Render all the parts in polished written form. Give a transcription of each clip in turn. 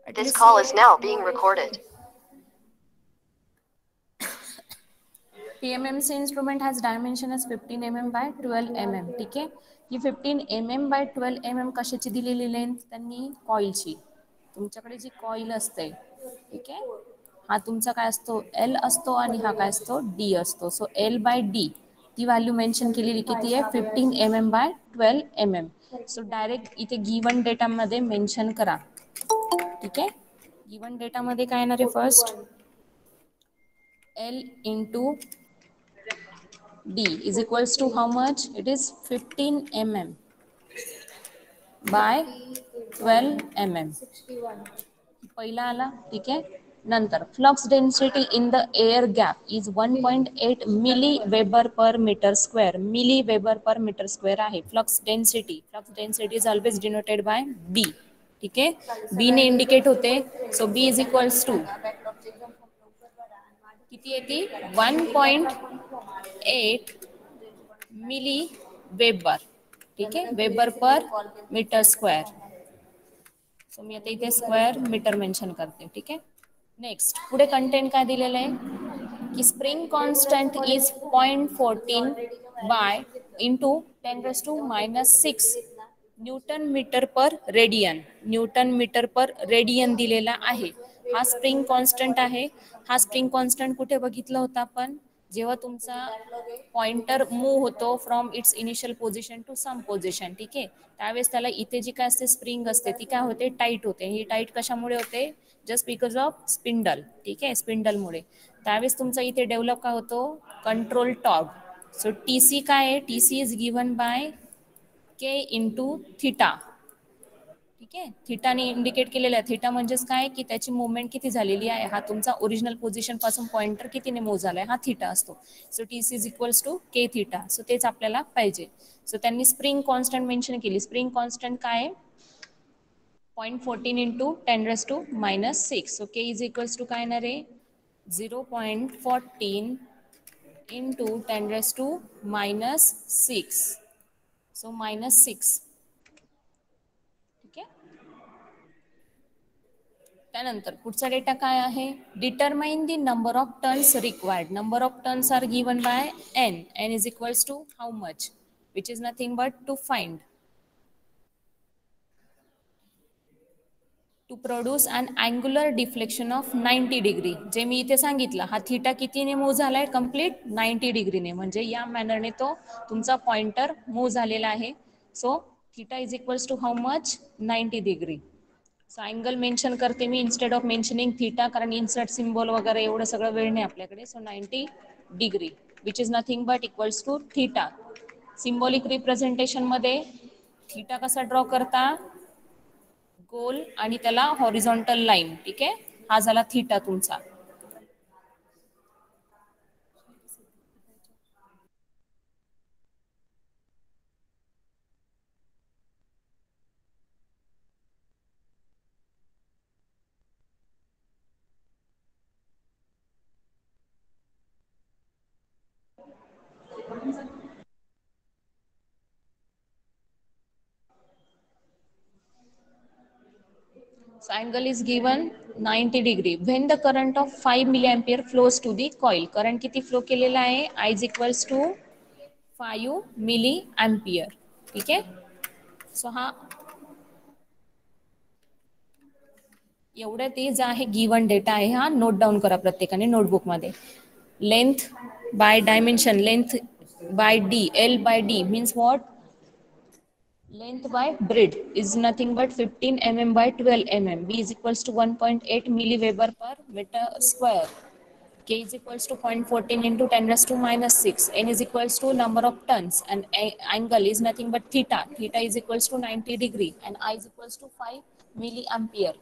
At This least call is now being recorded. PMMC instrument has dimension as 15 mm by 12 mm. ठीक आहे. ही 15 mm by 12 mm कशाची दिलेली length त्यांनी कॉइलची. तुमच्याकडे जी coil असते ठीक आहे, हा तुमचा काय असतो L असतो आणि हा काय असतो D असतो. सो L बाय D ती व्हॅल्यू मेन्शन केलेली किती आहे 15 mm बाय 12 mm. सो डायरेक्ट इथे गिवन डेटामध्ये मेन्शन करा. ठीक आहे. गिवन डेटामध्ये काय येणार आहे first L into D is equals to how much? It is 15 mm by 12 mm. पहिला आला ठीक आहे. नंतर flux density in the air gap is 1.8 milli weber per metre square. Milli weber per metre square आहे flux density is always denoted by B. ठीक आहे. बी ने इंडिकेट होते. So B is equals to किती येते 1.8 मिली वेबर. ठीक आहे. Weber per metre square. So मी आता इथे स्क्वेअर मीटर मेन्शन करते. ठीक आहे. नेक्स्ट पुढे कंटेंट काय दिलेलं आहे की spring constant is 0.14 by into 10⁻⁻6 newton metre per radian. Newton metre per radian दिलेला आहे. हा स्प्रिंग कॉन्स्टंट आहे. हा स्प्रिंग कॉन्स्टंट कुठे बघितला होता आपण जेव्हा तुमचा पॉइंटर मूव्ह होतो from its initial position to some position. ठीक आहे. त्यावेळेस त्याला इथे जी काय असते स्प्रिंग असते ती काय होते टाईट होते. ही टाईट कशामुळे होते जस्ट बिकॉज ऑफ स्पिंडल. ठीक आहे. स्पिंडलमुळे त्यावेळेस तुमचा इथे डेव्हलप काय होतो control torque. So T C काय आहे T C is given by K into theta. ठीक आहे. थिटाने इंडिकेट केलेलं आहे. थिटा म्हणजेच काय की त्याची मुवमेंट किती झालेली आहे. हा तुमचा ओरिजिनल पोझिशन पासून पॉइंटर कितीने मूव्ह झालाय हा थिटा असतो. So T C is equals to K theta. So तेच आपल्याला पाहिजे. सो त्यांनी स्प्रिंग कॉन्स्टंट मेन्शन केली. स्प्रिंग कॉन्स्टंट काय आहे 0.14 into 10⁻⁻6. So K is equals to काय येणार आहे 0.14 इंटू 10⁻⁻6. सो -6. ठीक आहे. त्यानंतर पुढचा डेटा काय आहे determine the number of turns required. Number of turns are given by N. N is equals to how much which is nothing but to find to produce an angular deflection of 90 degree. जे मी इथे सांगितलं हा theta कितीने move झालाय complete 90 डिग्रीने. म्हणजे या मॅनरने तो तुमचा पॉइंटर मूव्ह झालेला आहे. So theta is equals to how much 90 degree. So angle mention करते मी इन्स्टेड ऑफ मेन्शनिंग थिटा कारण इन्सर्ट सिम्बॉल वगैरे एवढं सगळं वेळ नाही आपल्याकडे. So 90 degree which is nothing but equals to theta. Symbolic representation मध्ये थिटा कसा ड्रॉ करता गोल आणि त्याला हॉरिझॉन्टल लाईन. ठीक आहे. हा झाला थिटा तुमचा. So angle is given 90 degree when the current of 5 milliampere flows to the coil. Current किती फ्लो केलेला आहे I is equals to 5 milliampere. ठीक आहे. सो हा एवढं ते जे आहे गिवन डेटा आहे हा नोट डाऊन करा प्रत्येकाने नोटबुकमध्ये. Length by dimension length by D L by D means what length by breadth is nothing but 15 mm by 12 mm. B is equals to 1.8 milliweber per meter square. K is equals to 0.14 into 10⁻⁻6. N is equals to number of tons and angle is nothing but theta. Theta is equals to 90 degree and I is equals to 5 milliampere.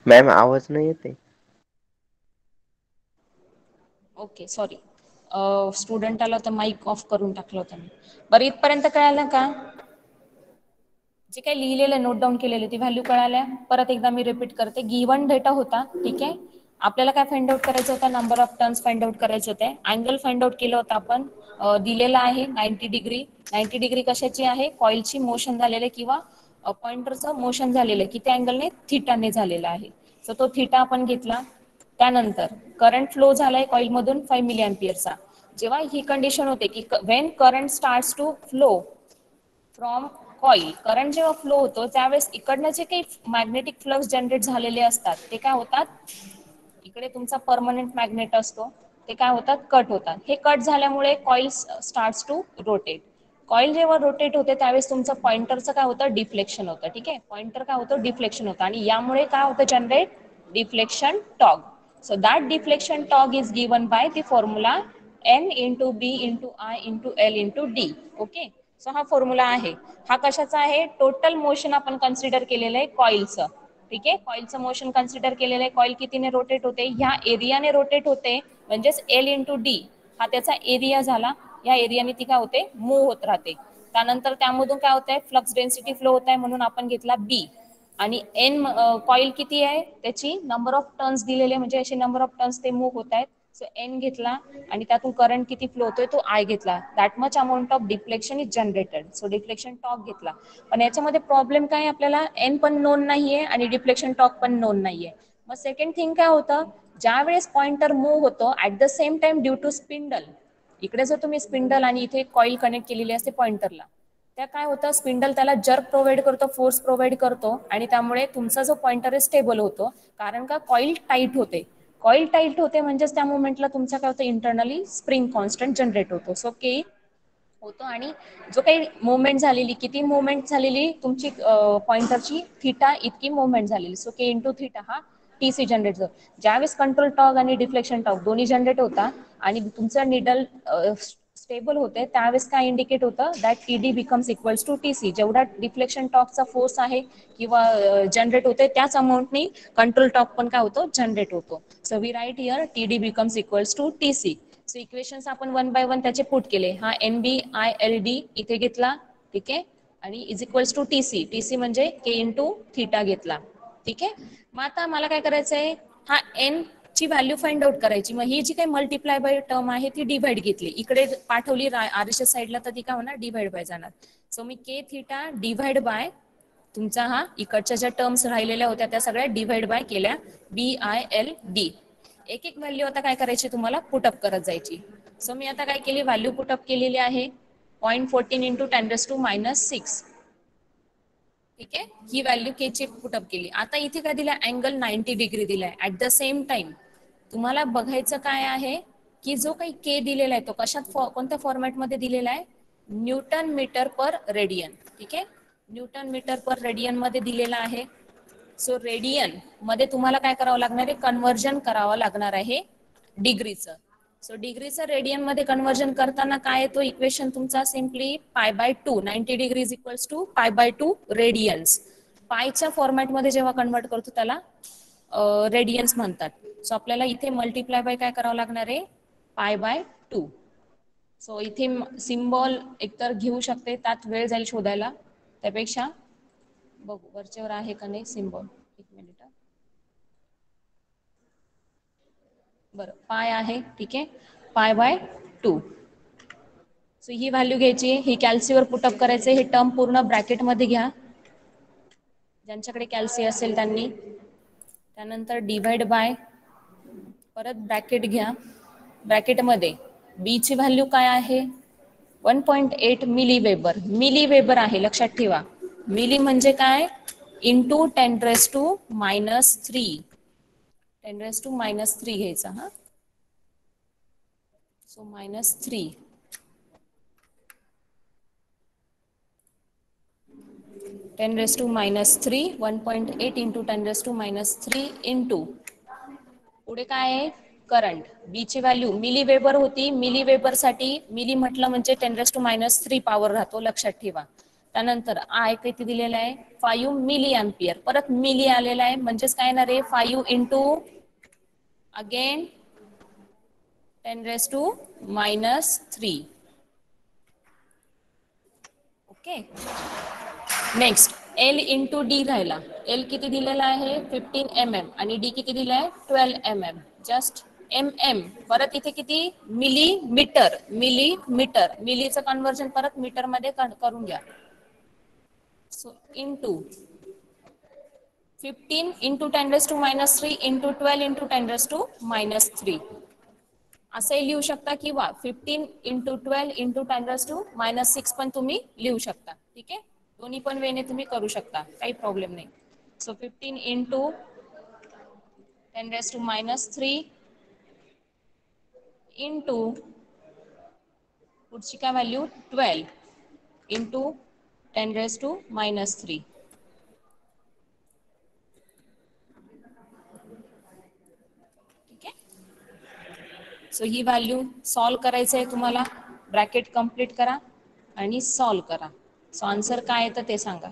Ma'am आवाज नाही येते. Okay sorry, student आला तर mic of करून टाकलं होतं मी. बरं इथपर्यंत कळालं का? जे काही लिहिलेलं नोट डाऊन केलेले ती व्हॅल्यू कळाल्या. परत एकदा मी रिपीट करते. गिवन डेटा होता, ठीक आहे. आपल्याला काय फाइंड आउट करायचं होतं? Number of turns find out करायचे होते. अँगल फाइंड आउट केलं होतं आपण, दिलेला आहे 90 डिग्री. 90 डिग्री कशाची आहे? कॉइलची मोशन झालेले किंवा पॉइंटरचं मोशन झालेलं किती अँगलने? थिटाने झालेला आहे. सो तो थिटा आपण घेतला. त्यानंतर करंट फ्लो झालाय कॉइल मधून 5 मिली अँपिअरचा. जेव्हा ही कंडिशन होते की when current starts to flow from coil, current जेव्हा फ्लो होतो त्यावेळेस इकडनं जे काही मॅग्नेटिक फ्लक्स जनरेट झालेले असतात ते काय होतात? इकडे तुमचा परमनंट मॅग्नेट असतो, ते काय होतात? कट होतात. हे कट झाल्यामुळे coil starts to rotate. Coil जेव्हा रोटेट होते त्यावेळेस तुमचं पॉइंटरचं काय होतं? डिफ्लेक्शन होतं, ठीक आहे. पॉइंटर काय होतं? डिफ्लेक्शन होतं. आणि यामुळे काय होतं generate? Deflection torque. So that deflection torque is given by the formula N into B into I into L into D. Okay, so हा फॉर्म्युला आहे. हा कशाचा आहे? टोटल मोशन आपण कन्सिडर केलेलं आहे कॉइलचं, ठीक आहे. कॉइलचं मोशन कन्सिडर केलेलं आहे. कॉइल कितीने रोटेट होते? ह्या एरियाने रोटेट होते, म्हणजेच L into D हा त्याचा एरिया झाला. या एरियाने ती काय होते? मूव्ह होत राहते. त्यानंतर त्यामधून काय होत आहे? फ्लक्स डेन्सिटी फ्लो होत आहे, म्हणून आपण घेतला B. आणि एन कॉईल किती आहे? त्याची नंबर ऑफ टर्न्स दिलेले, म्हणजे असे नंबर ऑफ टर्न्स ते मूव्ह होत आहेत. सो एन घेतला आणि त्यातून करंट किती फ्लो होतोय तो आय घेतला. That much amount of deflection is generated. So deflection torque घेतला. पण याच्यामध्ये प्रॉब्लेम काय? आपल्याला एन पण नोन नाहीये आणि डिफ्लेक्शन टॉर्क पण नोन नाहीये. मग सेकंड थिंग काय होतं? ज्या वेळेस पॉइंटर मूव्ह होतो at the same time due to spindle, इकडे जर तुम्ही स्पिंडल आणि इथे कॉईल कनेक्ट केलेली असते पॉइंटरला, त्या काय होतं? स्पिंडल त्याला जर्क प्रोव्हाइड करतो, फोर्स प्रोव्हाइड करतो आणि त्यामुळे तुमचा जो पॉइंटर आहे स्टेबल होतो. कारण का? कॉईल टाईट होते. कॉईल टाईट होते म्हणजेच त्या मुवमेंटला तुमचा काय होतं? इंटरनली स्प्रिंग कॉन्स्टंट जनरेट होतो. सो के होतो आणि जो काही मुवमेंट झालेली, किती मुवमेंट झालेली तुमची पॉइंटरची? थिटा इतकी मुवमेंट झालेली. सो के इंटू थिटा हा टीसी जनरेट होतो. ज्यावेळेस कंट्रोल टॉर्क आणि डिफ्लेक्शन टॉर्क दोन्ही जनरेट होता आणि तुमचा निडल स्टेबल होते, त्यावेळेस काय इंडिकेट होतं? That TD becomes equals to TC. जेवढा डिफ्लेक्शन टॉर्कचा फोर्स आहे किंवा जनरेट होते त्याच अमाऊंटनी कंट्रोल टॉर्क पण काय होतो? जनरेट होतो. So we write here TD becomes equals to TC. So equations आपण वन बाय वन त्याचे पुट केले. हा एनबी आय एल डी इथे घेतला, ठीक आहे. आणि is equals to TC. TC म्हणजे के इंटू थिटा घेतला, ठीक आहे. मग आता मला काय करायचंय? हा एन ची व्हॅल्यू फाइंड आउट करायची. मग ही जी काही मल्टिप्लाय बाय टर्म आहे ती डिवाइड घेतली, इकडे पाठवली आरएसएस साईडला, तर ती काय होणार? डिवाइड बाय जाणार. So me K theta divide by तुमचा हा इकडच्या ज्या टर्म्स राहिलेल्या होत्या त्या सगळ्या डिवाइड बाय केल्या, बी आय एल डी. एक एक व्हॅल्यू आता काय करायची? तुम्हाला पुटअप करत जायची. सो मी आता काय केली? व्हॅल्यू पुटअप केलेली आहे 0.14 इंटू 10⁻⁻⁶. ठीक आहे, ही व्हॅल्यू के ची पुटअप केली. आता इथे काय दिलाय? अँगल 90 डिग्री दिलाय. ऍट द सेम टाइम तुम्हाला बघायचं काय आहे की जो काही के दिलेला आहे तो कशात कोणत्या फॉर्मॅटमध्ये दिलेला आहे? न्यूटन मीटर पर रेडियन, ठीक आहे. न्यूटन मीटर पर रेडियन मध्ये दिलेला आहे. सो रेडियन मध्ये तुम्हाला काय करावं लागणार आहे? कन्व्हर्जन करावं लागणार आहे डिग्रीचं. सो डिग्रीचं रेडियन मध्ये कन्व्हर्जन करताना काय येतो इक्वेशन तुमचा? Simply π/2. 90 degree is equals to π/2 radians. पायच्या फॉर्मॅटमध्ये जेव्हा कन्वर्ट करतो त्याला रेडियन्स म्हणतात. सो आपल्याला इथे मल्टिप्लाय बाय काय करावं लागणार आहे? π/2. सो इथे सिम्बॉल एकतर घेऊ शकते, त्यात वेळ जाईल शोधायला, त्यापेक्षा बघू वरच्यावर आहे का नाही सिम्बॉल. एक मिनिट. बरं, पाय आहे, ठीक आहे. π/2. सो ही व्हॅल्यू घ्यायची, ही कॅल्सीवर पुटअप करायचे. हे टर्म पूर्ण ब्रॅकेटमध्ये घ्या, ज्यांच्याकडे कॅल्सी असेल त्यांनी. त्यानंतर डिवाइड बाय, परत ब्रॅकेट घ्या. ब्रॅकेटमध्ये बी ची व्हॅल्यू काय आहे? 1.8 मिली वेबर. मिली वेबर आहे, लक्षात ठेवा. मिली म्हणजे काय? इंटू 10⁻⁻3. 10⁻⁻3 घ्यायचा हा. सो -3. 10⁻³ 1.8 इंटू 10⁻³ इंटू पुढे काय आहे? करंट. बी ची व्हॅल्यू मिली वेबर होती. मिली वेबर साठी मिली म्हटलं म्हणजे 10⁻³ पॉवर राहतो, लक्षात ठेवा. त्यानंतर आय किती दिलेला आहे 5 मिली अँपियर, परत मिली आलेला आहे म्हणजेच काय येणार आहे 5 into again 10⁻³ okay. Next L into D राहिला. एल किती दिलेला आहे 15 mm आणि डी किती दिला आहे 12 mm. जस्ट mm परत इथे किती मिलीमीटर, मिलीमीटर, मिलीचं कन्वर्जन परत मीटर मध्ये करून घ्या. So into 15 into 10⁻³ into 12 into 10⁻³ असंही लिहू शकता किंवा 15 इंटू 12 इंटू 10⁻⁻6 पण तुम्ही लिहू शकता. ठीक आहे, दोन्ही पण वेने तुम्ही करू शकता, काही प्रॉब्लेम नाही. सो 15 इंटू 10⁻³ इंटू पुढची काय व्हॅल्यू 12 इंटू 10⁻⁻3. ठीक आहे. सो ही व्हॅल्यू सॉल्व करायचं आहे तुम्हाला. ब्रॅकेट कम्प्लीट करा आणि सॉल्व करा. सो आन्सर काय येतं ते सांगा.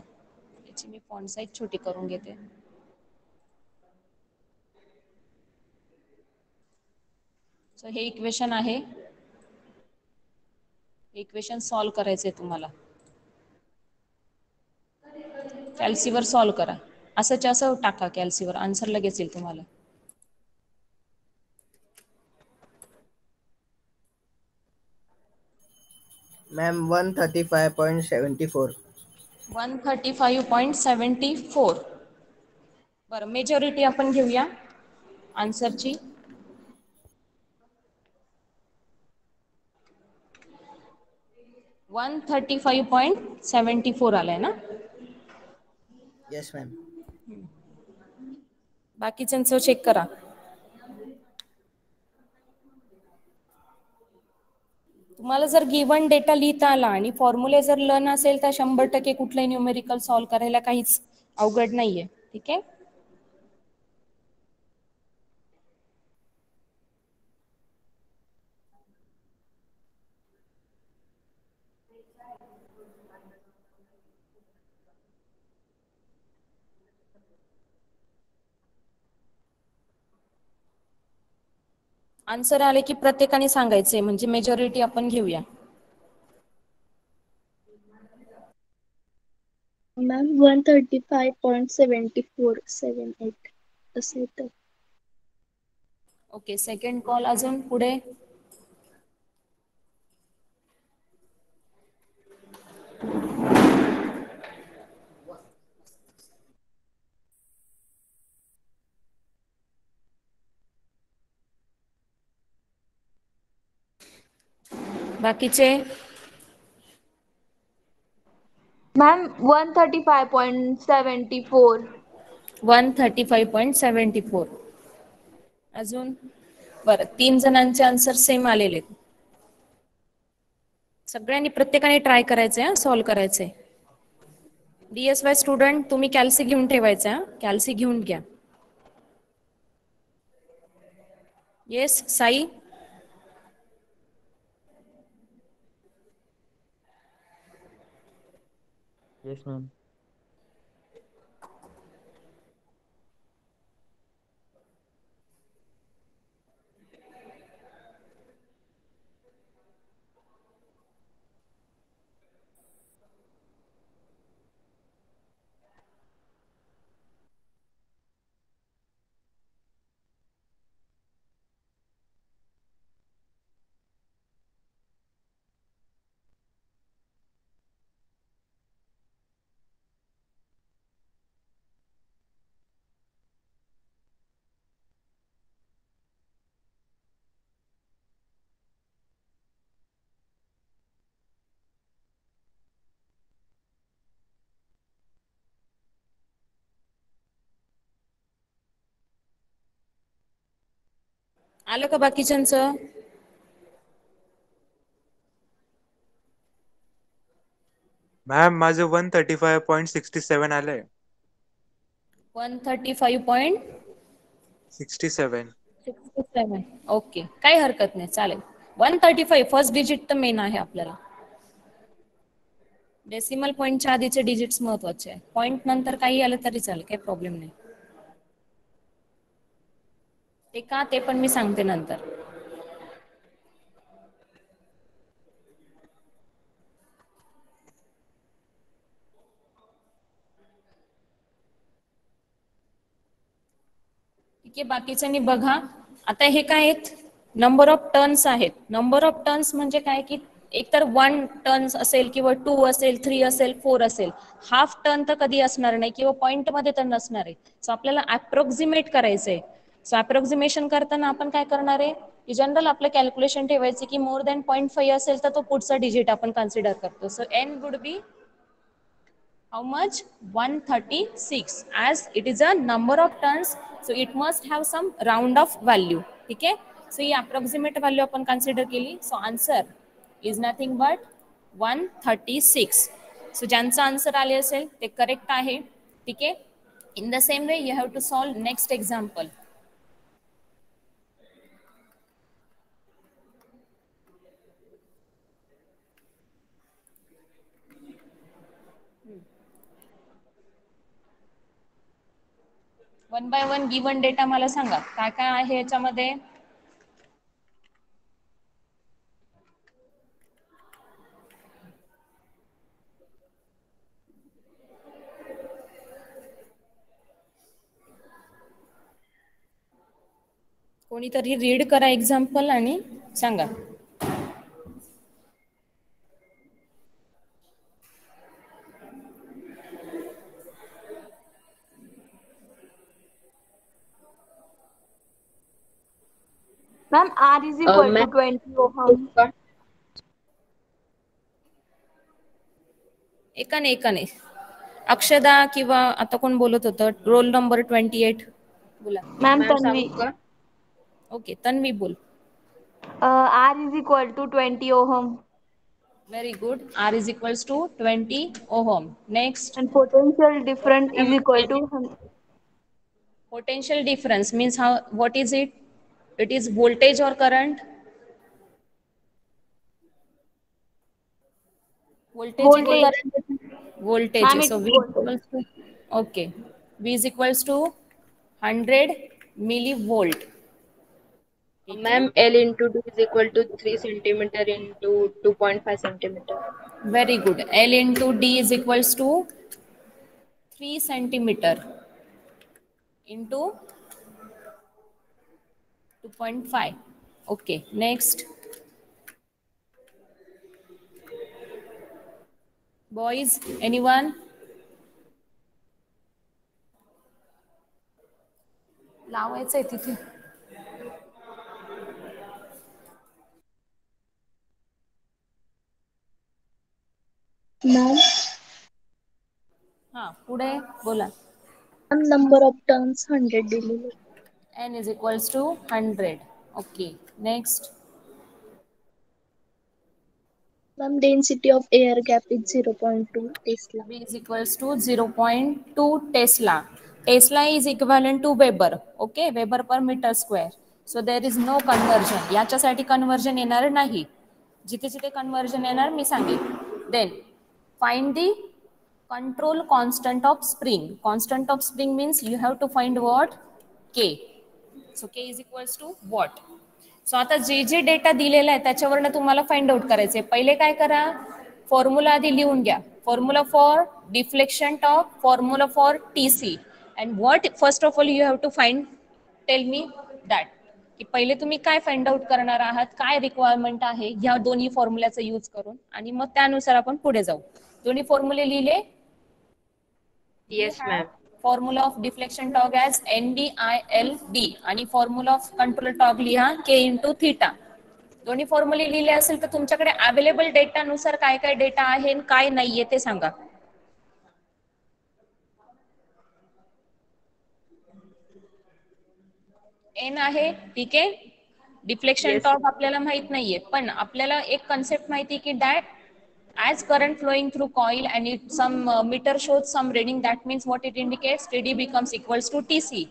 याची मी फॉन्ट साईज छोटी करून घेते. सो हे इक्वेशन आहे, इक्वेशन सॉल्व करायचंय तुम्हाला. कॅल्सीवर सॉल्व करा. असंच असं टाका कॅल्सीवर, आन्सर लगेच येईल तुम्हाला. मॅम 135.74. 135.74. बरं, मेजॉरिटी आपण घेऊया आन्सरची. वन 135.74 आलाय ना. Yes ma'am. बाकीच्यांचं चेक करा. तुम्हाला जर गिवन डेटा लिहिता आला आणि फॉर्म्युले जर लर्न असेल तर 100% कुठलंही न्यूमेरिकल सॉल्व करायला काहीच अवघड नाहीये. ठीक आहे. आन्सर आले की प्रत्येकाने सांगायचे, म्हणजे मेजॉरिटी आपण घेऊया. मॅम 135.7478 असं येतं. ओके, सेकंड कॉल अजून पुढे. बाकीचे मॅम 135.74. 135.74. अजून बरं, 3 जणांचे आन्सर सेम आलेले. सगळ्यांनी प्रत्येकाने ट्राय करायचंय, सॉल्व करायचंय. DSY स्टुडंट तुम्ही कॅल्सी घेऊन ठेवायचा, कॅल्सी घेऊन घ्या. येस साई. Yes ma'am. आलं का बाकीच्यांचं? मॅम माझं 135.67 आलंय. 135.67. ओके, काही हरकत नाही, चालेल. 135 फर्स्ट डिजिट तर मेन आहे आपल्याला. डेसिमल पॉईंटच्या आधीचे डिजिट्स महत्वाचे आहे. पॉईंट नंतर काही आलं तरी चालेल, काही प्रॉब्लेम नाही. ते का ते पण मी सांगते नंतर. ठीक आहे, बाकीच्यांनी बघा. आता हे काय आहेत, नंबर ऑफ टर्न्स आहेत. नंबर ऑफ टर्न्स म्हणजे काय की एकतर 1 टर्न्स असेल किंवा 2 असेल, 3 असेल, 4 असेल. हाफ टर्न तर कधी असणार नाही किंवा पॉइंट मध्ये तर नसणार आहे. सो आपल्याला अप्रॉक्सिमेट करायचंय. सो अप्रॉक्सिमेशन करताना आपण काय करणार आहे की जनरल आपलं कॅल्क्युलेशन ठेवायचे की मोर दॅन 0.5 असेल तर तो पुढचा डिजिट आपण कन्सिडर करतो. So n would be how much 136 as it is a number of turns, so it must have some round of value. ठीक आहे, सो ही अप्रॉक्सिमेट व्हॅल्यू आपण कन्सिडर केली. So answer is nothing but 136. So ज्यांचं answer आले असेल ते correct आहे. ठीक आहे, in the same way you have to solve next example. One by one given data मला सांगा काय काय आहे याच्यामध्ये. कोणीतरी रीड करा एक्झाम्पल आणि सांगा. Ma'am, R is equal to 20 ohm. एकाने अक्षदा किंवा आता कोण बोलत होतं, रोल नंबर 28 बोला. Ma'am, Tanvi. ओके, तन्वी बोल. R is equal to 20 ohm. Very good. R is equals to 20 ohm. Next. And potential difference is equal to Potential difference means how, what is it? It is voltage or current? Voltage. Voltage. Ma'am, So it V is equals to, okay, V is equals to 100 millivolt. Ma'am, L into D is equal to 3 centimeter into 2.5 centimeter. Very good. L into D is equals to 3 centimeter into 2.5. Okay, next. Boys, anyone? लावायचं आहे तिथे. Ma'am, हा, पुढे बोला. number of turns 100 दिलेले. N is equals to 100. Okay, next. Ma'am, density of air gap is 0.2 Tesla. V is equals to 0.2 Tesla. Tesla is equivalent to Weber. Okay, Weber per meter square. So there is no conversion. याच्यासाठी conversion येणार नाही. जिथे जिथे conversion येणार मी सांगेन. Then find the control constant of spring. Constant of spring means you have to find what? K. So K is equals to what? So आता जे जे डेटा दिलेला आहे त्याच्यावरनं तुम्हाला फाइंड आउट करायचे. पहिले काय करा, फॉर्म्युला आधी लिहून घ्या. Formula for deflection torque, formula for TC, and what first of all you have to find, tell me that. की पहिले तुम्ही काय फाइंड आउट करणार आहात, काय रिक्वायरमेंट आहे ह्या दोन्ही फॉर्म्युल्याचा यूज करून, आणि मग त्यानुसार आपण पुढे जाऊ. दोन्ही फॉर्म्युले लिहिले. Yes, ma'am. Formula of deflection torque as NDILD आणि फॉर्म्युला ऑफ कंट्रोल टॉर्क लिहा K इंटू थिटा. दोन्ही फॉर्म्युले लिहिले असेल तर तुमच्याकडे अवेलेबल डेटानुसार काय काय डेटा आहे काय नाहीये ते सांगा. N आहे, ठीक आहे. डिफ्लेक्शन टॉर्क आपल्याला माहित नाहीये, पण आपल्याला एक कन्सेप्ट माहिती की that as current flowing through coil and it some meter shows some reading, that means what it indicates, TD becomes equals to TC.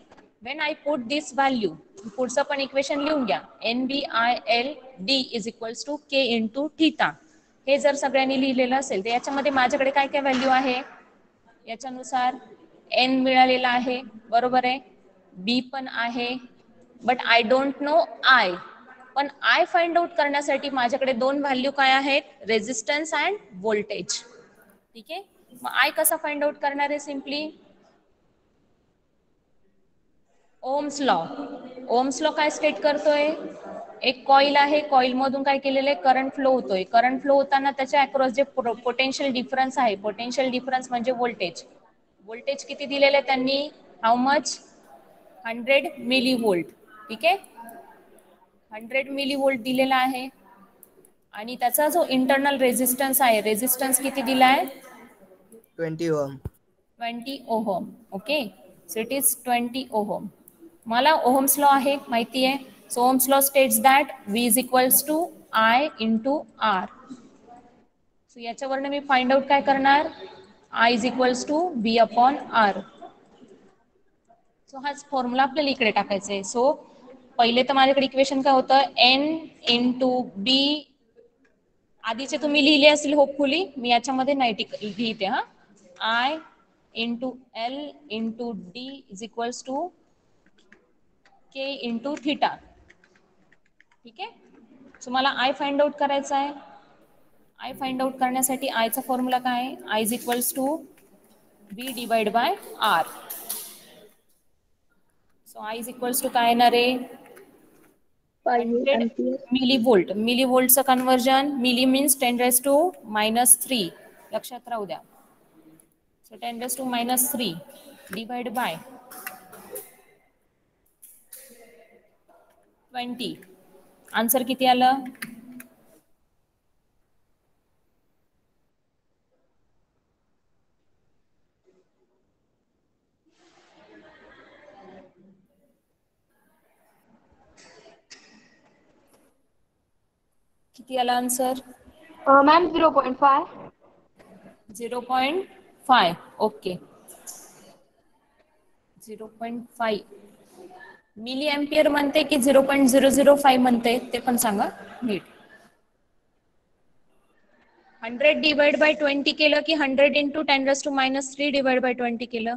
When I put this value, पुढचं पण इक्वेशन लिहून घ्या, NBILD is equals to K into theta. हे जर सगळ्यांनी लिहिलेलं असेल तर याच्यामध्ये माझ्याकडे काय काय व्हॅल्यू आहे, याच्यानुसार n मिळालेला आहे, बरोबर आहे, b पण आहे, but I don't know I. पण आय फाइंड आउट करण्यासाठी माझ्याकडे दोन व्हॅल्यू काय आहेत, रेझिस्टन्स अँड व्होल्टेज. ठीक आहे, मग आय कसा फाइंड आउट करणार आहे, simply Ohm's law. Ohm's law काय स्टेट करतोय, एक कॉईल आहे, कॉईल मधून काय केलेलं आहे, करंट फ्लो होतोय. करंट फ्लो होताना त्याच्या अक्रॉस जे पोटेन्शियल डिफरन्स आहे, पोटेन्शियल डिफरन्स म्हणजे व्होल्टेज. व्होल्टेज किती दिलेलं आहे त्यांनी, हाऊ मच, 100 मिली व्होल्ट. ठीक आहे, 100 मिली व्होल्ट दिलेला आहे. आणि त्याचा जो इंटरनल रेझिस्टन्स आहे, रेझिस्टन्स किती दिला आहे, 20 ohm. 20 ohm. Okay, so it is 20 ohm. मला ओहम्स लॉ आहे माहिती आहे. So ohm's law states that V is equals to I into R. So याच्यावरनं मी फाइंड आउट काय करणार, I is equals to B upon R. So हाच formula आपल्याला इकडे टाकायचा आहे. सो पहिले तर माझ्याकडे इक्वेशन काय होतं, N इंटू B. आधीचे तुम्ही लिहिले असतील होपफुली, मी याच्यामध्ये नाही लिहिते हा. I into L into D is equals to K into theta. ठीक आहे, सो मला आय फाइंड आउट करायचा आहे. आय फाइंड आउट करण्यासाठी आयचा फॉर्म्युला काय आहे, I is equals to B divide by R. So I is equals to काय येणार आहे, 5 100 ampere. Milli volt. मिली व्होल्टचं कन्वर्जन, मिली मीन्स 10⁻³ लक्षात राहू द्या. So 10⁻³ divide by 20. आन्सर किती आलं, किती आला answer, ma'am 0.5. 0.5. Okay, 0.5 milli ampere म्हणते की 0.005 म्हणते ते पण सांगा नीट. 100 डिवाइड बाय 20 केलं की 100 इंटू 10⁻³ डिवाइड बाय 20 केलं,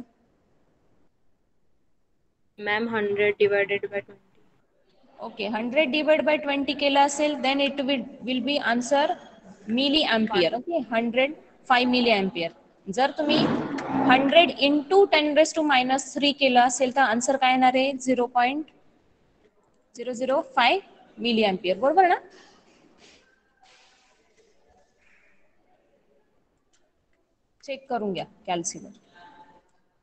ma'am 100 divided by 20. Okay, 100 divide by 20 केलं असेल then it will be answer milli ampere. Okay, 105 milli ampere. जर तुम्ही 100 इंटू 10⁻³ केलं असेल तर आन्सर काय येणार आहे, 0.005 मिली एम्पियर. बरोबर ना, चेक करून घ्या कॅल्सीवर.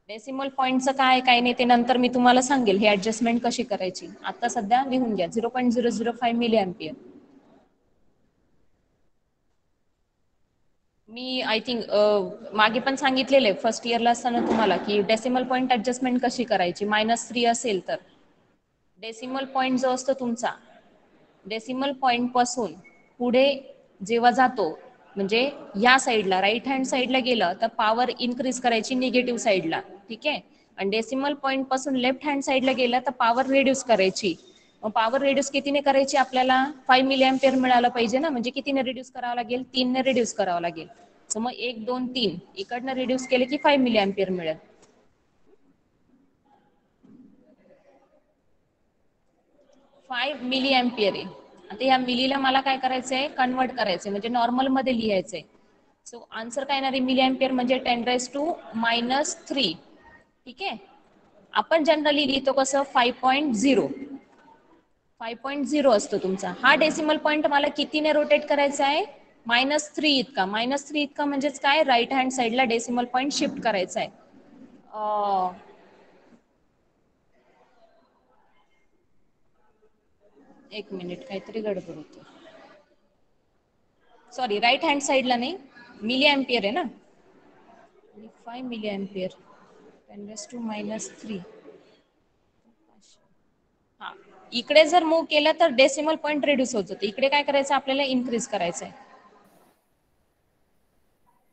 डेसिमल पॉईंटचं काय काय नाही ते नंतर मी तुम्हाला सांगेल, हे ऍडजस्टमेंट कशी करायची. आता सध्या लिहून घ्या 0.005 मिली एम्पियर. मी आय थिंक मागे पण सांगितलेलं आहे फर्स्ट इयरला असताना तुम्हाला की डेसिमल पॉईंट ऍडजस्टमेंट कशी करायची. -3 असेल तर डेसिमल पॉईंट जो असतो तुमचा, डेसिमल पॉईंट पासून पुढे जेव्हा जातो म्हणजे या साईडला राईट हँड साईडला गेलं तर पॉवर इन्क्रीज करायची निगेटिव्ह साईडला. ठीक आहे, आणि डेसिमल पॉईंट पासून लेफ्ट हँड साईडला गेलं तर पॉवर रिड्यूस करायची. मग पॉवर रिड्यूस कितीने करायची, आपल्याला 5 मिली एम्पियर मिळालं पाहिजे ना, म्हणजे कितीने रिड्यूस करावं लागेल, 3 ने रिड्यूस करावं लागेल. सो मग 1 2 3 इकडनं रिड्यूस केले की 5 मिली एम्पियर मिळेल. 5 मिली एम्पियर आहे. आता या मिलीला मला काय करायचंय, कन्वर्ट करायचंय, म्हणजे नॉर्मल मध्ये लिहायचंय. सो आन्सर काय येणार आहे, मिली एम्पियर म्हणजे 10⁻³ ठीक आहे. आपण जनरली लिहितो कसं 5.0. 5.0 असतो तुमचा. हा डेसिमल पॉईंट मला कितीने रोटेट करायचा आहे, -3 इतका. -3 इतका म्हणजेच काय, राईट हँड साईडला डेसिमल पॉईंट शिफ्ट करायचा आहे. एक मिनिट, काहीतरी गडबड होती. सॉरी, राईट हँड साईडला नाही, मिली एम्पियर आहे ना, 5 मिली एम्पियर 10⁻³ हा, इकडे जर मूव्ह केलं तर डेसिमल पॉईंट रिड्यूस होत होते. इकडे काय करायचं, आपल्याला इन्क्रीज करायचंय.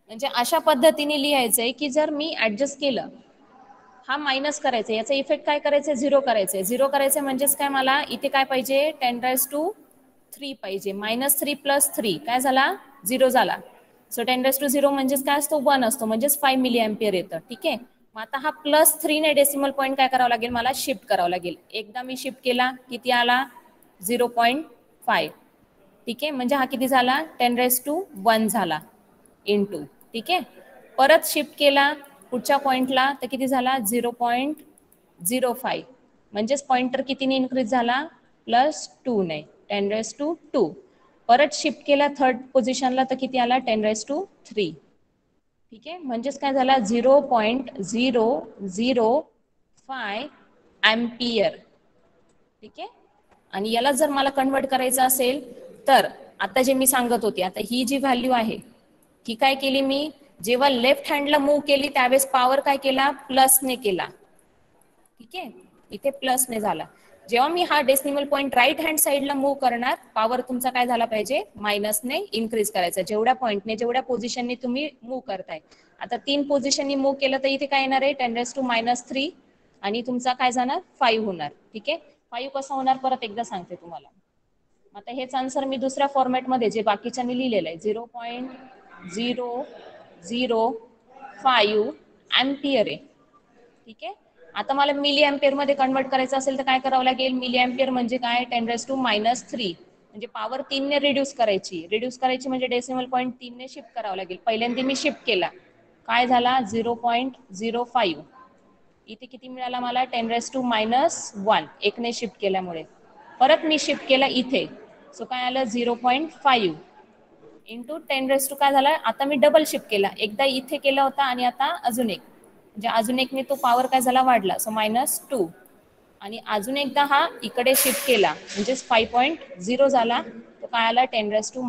म्हणजे अशा पद्धतीने लिहायचंय की जर मी ऍडजस्ट केलं, हा मायनस करायचा, याचा इफेक्ट काय करायचं, 0 करायचंय. 0 करायचंय म्हणजेच काय, मला इथे काय पाहिजे, 10⁻³ 3 पाहिजे. -3 + 3 काय झाला 0 झाला. सो 10⁻0 म्हणजेच काय असतो 1 असतो, म्हणजेच 5 मिली अँपिअर येतं. ठीक आहे. मग आता हा +3 ने डेसिमल पॉईंट काय करावं लागेल, मला शिफ्ट करावं लागेल. एकदा मी शिफ्ट केला किती आला 0.5. ठीक आहे. म्हणजे हा किती झाला 10⁻1 झाला इंटू. ठीक आहे. परत शिफ्ट केला पुढच्या पॉइंटला तर किती झाला 0.05. म्हणजेच पॉइंटर कितीने इन्क्रीज झाला +2 ने 10⁻2. परत शिफ्ट केला थर्ड पोझिशनला तर किती आला 10⁻3. ठीक आहे. म्हणजेच काय झाला 0.005 अँपिअर. ठीक आहे. आणि याला जर मला कन्वर्ट करायचं असेल तर आता जे मी सांगत होते, आता ही जी व्हॅल्यू आहे ही काय केली मी, जेव्हा लेफ्ट हँडला मूव्ह केली त्यावेळेस पॉवर काय केला प्लसने केला. ठीक आहे. इथे प्लसने झाला. जेव्हा मी हा डेसिमल पॉईंट राईट हँड साईडला मूव्ह करणार पॉवर तुमचा काय झाला पाहिजे मायनसने इन्क्रीज करायचा. जेवढ्या पॉईंटने जेवढ्या पोझिशनने तुम्ही मूव्ह करताय. आता 3 पोझिशननी मूव्ह केलं तर इथे काय येणार आहे 10⁻³ आणि तुमचा काय जाणार 5 होणार. ठीक आहे. 5 कसं होणार परत एकदा सांगते तुम्हाला. आता हेच आन्सर मी दुसऱ्या फॉर्मॅटमध्ये जे बाकीच्यांनी लिहिलेलं आहे 0.005 अँपिअर आहे. ठीक आहे. आता मला मिली अँपिअर मध्ये कन्वर्ट करायचं असेल तर काय करावं लागेल, मिली अँपिअर म्हणजे काय 10⁻³ म्हणजे पॉवर 3 ने रिड्यूस करायची म्हणजे डेसिमल पॉईंट 3 ने शिफ्ट करावं लागेल. पहिल्यांदा मी शिफ्ट केला काय झाला 0.05. इथे किती मिळाला मला 10⁻1 एकने शिफ्ट केल्यामुळे. परत मी शिफ्ट केला इथे सो काय आलं 0.5 इंटू 10⁻² काय झाला, आता मी डबल शिफ्ट केला. एकदा इथे केला होता आणि आता अजून एक, म्हणजे अजून एकने तो पॉवर काय झाला वाढला सो -2. आणि अजून एकदा हा इकडे शिफ्ट केला म्हणजेच 5.0 झाला तो काय आला 10⁻³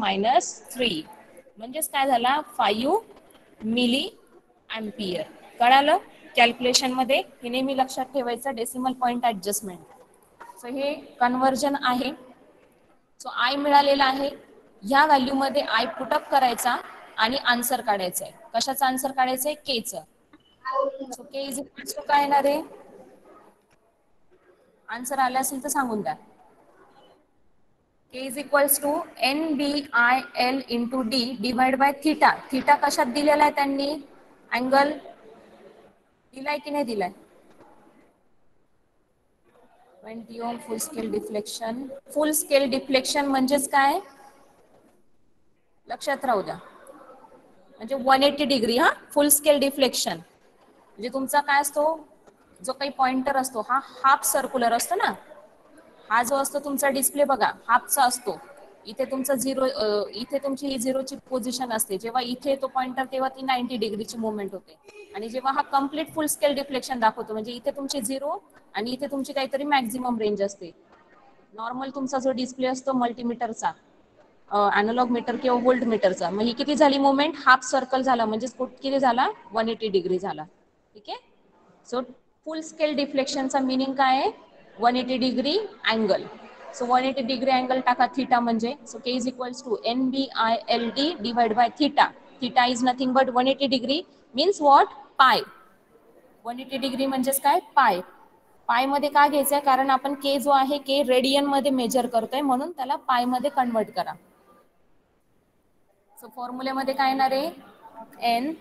म्हणजेच काय झाला 5 मिली अँपिअर. कळालं. कॅल्क्युलेशन मध्ये हे नेहमी लक्षात ठेवायचं डेसिमल पॉईंट ऍडजस्टमेंट. सो हे कन्व्हर्जन आहे. सो आय मिळालेला आहे. ह्या व्हॅल्यू मध्ये आय पुटअप करायचा आणि आन्सर काढायचा आहे. कशाचा आन्सर काढायचा आहे केचं. So K is equals to काय येणार आहे, आन्सर आला असेल तर सांगून द्या. K is equals to NBIL into D divide by theta. Theta कशात दिलेला आहे त्यांनी, अँगल दिलाय की नाही दिलाय. 20 ohm full scale deflection. Full scale deflection म्हणजेच काय लक्षात राहू द्या, म्हणजे 180 डिग्री. हा फुल स्केल डिफ्लेक्शन म्हणजे तुमचा काय असतो, जो काही पॉइंटर असतो हा हाफ सर्क्युलर असतो ना. हा जो असतो तुमचा डिस्प्ले बघा हाफचा असतो. इथे तुमचा 0, इथे तुमची ही 0ची पोझिशन असते. जेव्हा इथे तो पॉइंटर तेव्हा ती 90 डिग्रीची मुवमेंट होते. आणि जेव्हा हा कम्प्लीट फुल स्केल डिफ्लेक्शन दाखवतो म्हणजे इथे तुमची 0 आणि इथे तुमची काहीतरी मॅक्झिमम रेंज असते. नॉर्मल तुमचा जो डिस्प्ले असतो मल्टीमीटरचा, अॅनालॉग मीटर किंवा व्होल्ट मीटरचा, मग ही किती झाली मुवमेंट हाफ सर्कल झाला म्हणजे किती झाला 180 डिग्री झाला. ठीक आहे. सो फुल स्केल डिफ्लेक्शनचा मिनिंग काय आहे 180 degree angle. So 180 degree angle टाका थिटा म्हणजे. So K is equals to NBILD divide by theta. Theta is nothing but 180 degree means what pi. 180 degree म्हणजेच काय पाय. पाय मध्ये का घ्यायचंय कारण आपण के जो आहे के रेडियन मध्ये मेजर करतोय म्हणून त्याला पाय मध्ये कन्वर्ट करा. सो फॉर्म्युलेमध्ये काय येणार आहे N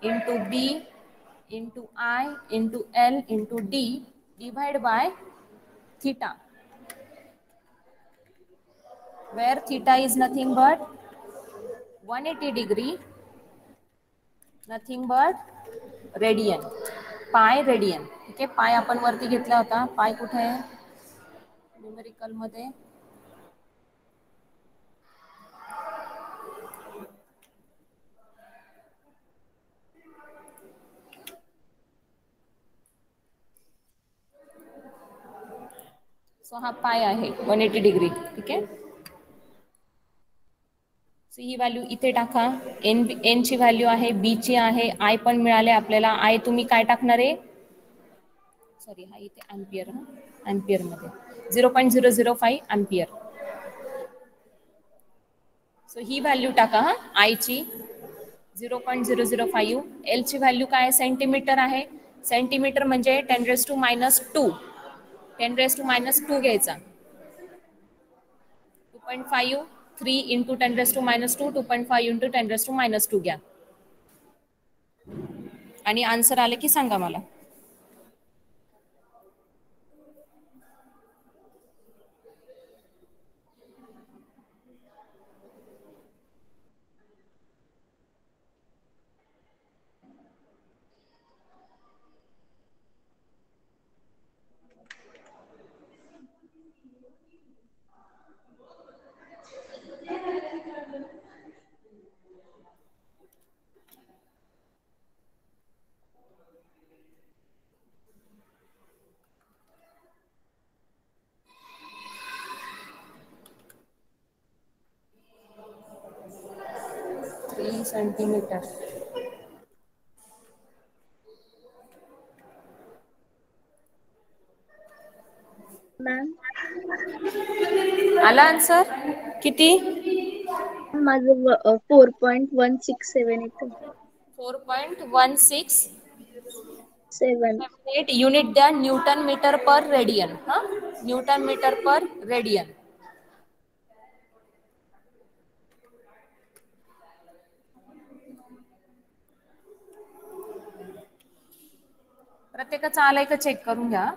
into B into I into L into D divide bye theta, where theta is nothing but 180 degree, nothing but radian, pi radian. ठीक आहे. पाय आपण वरती घेतला होता. पाय कुठे आहे न्यूमेरिकल मध्ये, सो हा पाय आहे 180 डिग्री. ठीक आहे. सो ही व्हॅल्यू इथे टाका. N ची व्हॅल्यू आहे, B ची आहे, आय पण मिळाले आपल्याला. आय तुम्ही काय टाकणार आहे, सॉरी हा इथे अँपियर, अँपियर मध्ये 0.005 अँपियर. सो ही व्हॅल्यू टाका हा आय ची 0.005. एल ची व्हॅल्यू काय आहे सेंटीमीटर आहे. सेंटीमीटर म्हणजे 10⁻². 10⁻² घ्यायचा. 2.5 3 into 10 raised to minus 2 2.5 into 10 raised to minus 2 घ्या आणि आन्सर आले की सांगा मला. सेंटीमीटर. मॅम आला आन्सर किती? माझं 4.167 येतं. 4.1678 7. युनिट द्या न्यूटन मीटर पर रेडियन. हा न्यूटन मीटर पर रेडियन. प्रत्येकाचं आलंय का चेक करून घ्या.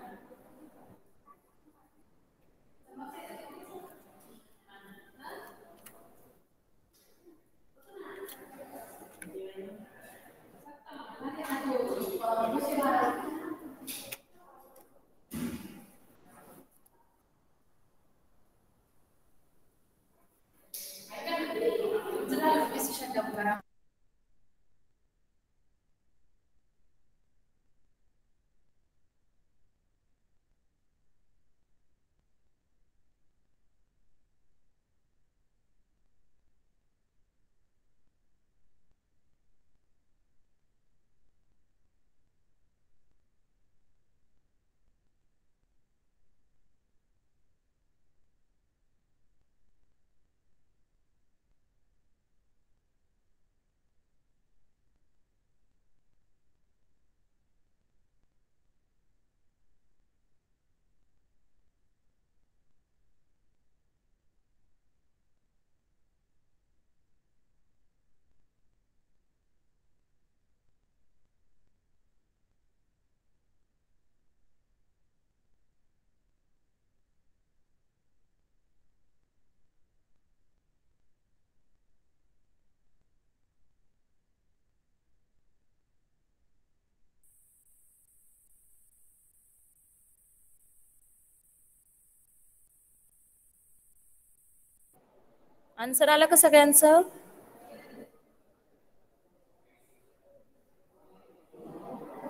आन्सर आला का सगळ्यांचं?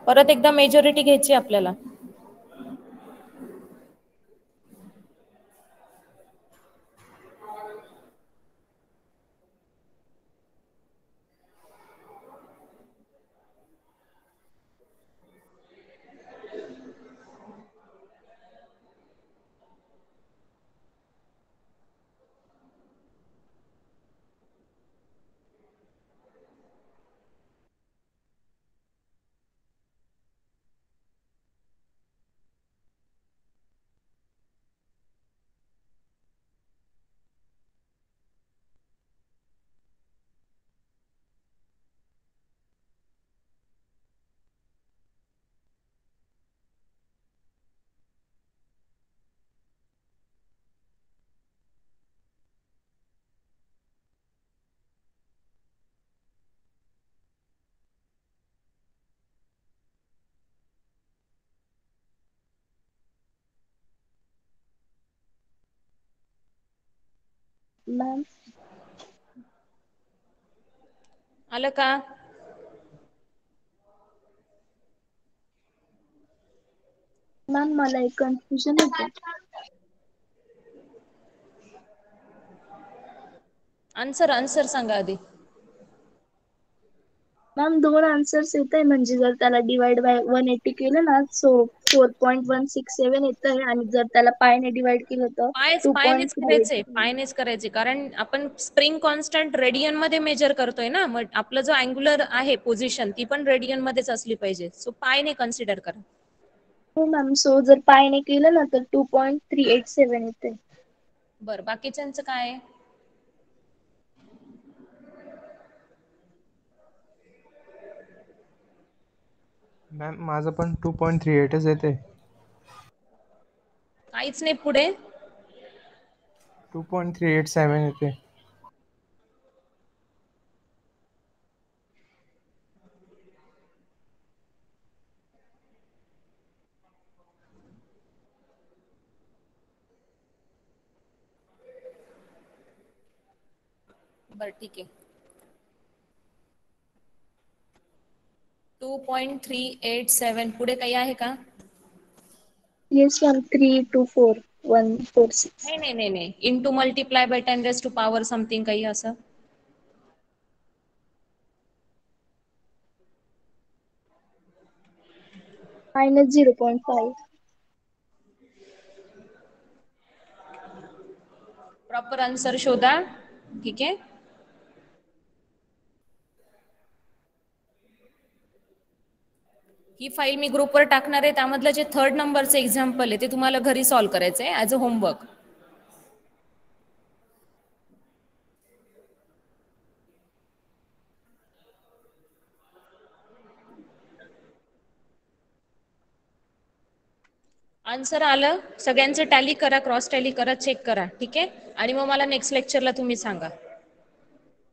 परत एकदा मेजॉरिटी घ्यायची आपल्याला. मॅम आलं का? मॅम मला एक कन्फ्युजन होतं. आन्सर सांगा आधी. मॅम 2 आन्सर्स येत आहे म्हणजे जर त्याला डिवाइड बाय 180 केलं ना सो 4.167 येत आहे आणि जर त्याला पायने डिवाइड केलं तर पायनेच 2.5. करायचे, पायनेच करायचे, कारण आपण स्प्रिंग कॉन्स्टंट रेडियन मध्ये मेजर करतोय ना, मग आपलं जो अँग्युलर आहे पोझिशन ती पण रेडियन मध्येच असली पाहिजे. सो पायने कन्सिडर करा. हो मॅम, सो जर पायने केलं ना तर 2.387 येते. बरं बाकीच्यांचं काय आहे? मॅम माझं पण 2.38च येते. काहीच नाही पुढे. 2.387 येते. बरं ठीक आहे. 2.387 पुढे काही आहे का? Yes ma'am 324,146. नाही नाही नाही नाही. Into multiply by 10 to power something काही असं. -0.5. प्रॉपर आन्सर शोधा. ठीक आहे. ही फाईल मी ग्रुपवर टाकणार आहे. त्यामधलं जे 3rd नंबरचं एक्झाम्पल आहे ते तुम्हाला घरी सॉल्व्ह करायचं आहे ॲज अ होमवर्क. आन्सर आलं सगळ्यांचं टॅली करा, क्रॉस टॅली करा, चेक करा. ठीक आहे. आणि मग मला नेक्स्ट लेक्चरला तुम्ही सांगा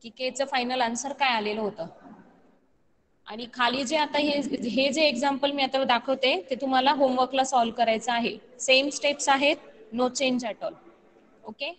की केचं फायनल आन्सर काय आलेलं होतं. आणि खाली जे आता हे जे एक्झाम्पल मी आता दाखवते ते तुम्हाला होमवर्कला सॉल्व्ह करायचं आहे. सेम स्टेप्स आहेत, no change at all. Okay.